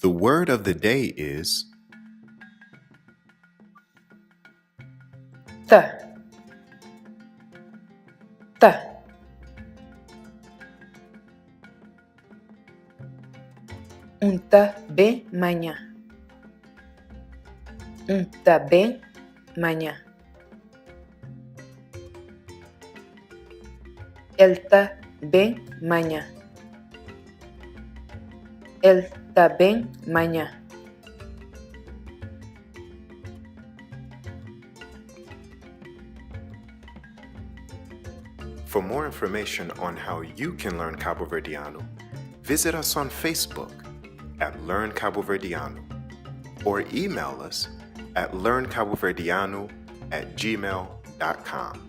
The word of the day is ta, ta. Ta bem manhã. Tá bem manhã. Ele tá bem manhã. Ele tá bem manhã. For more information on how you can learn Cabuverdianu, visit us on Facebook at Learn Kabuverdianu or email us at learnkabuverdianu@gmail.com.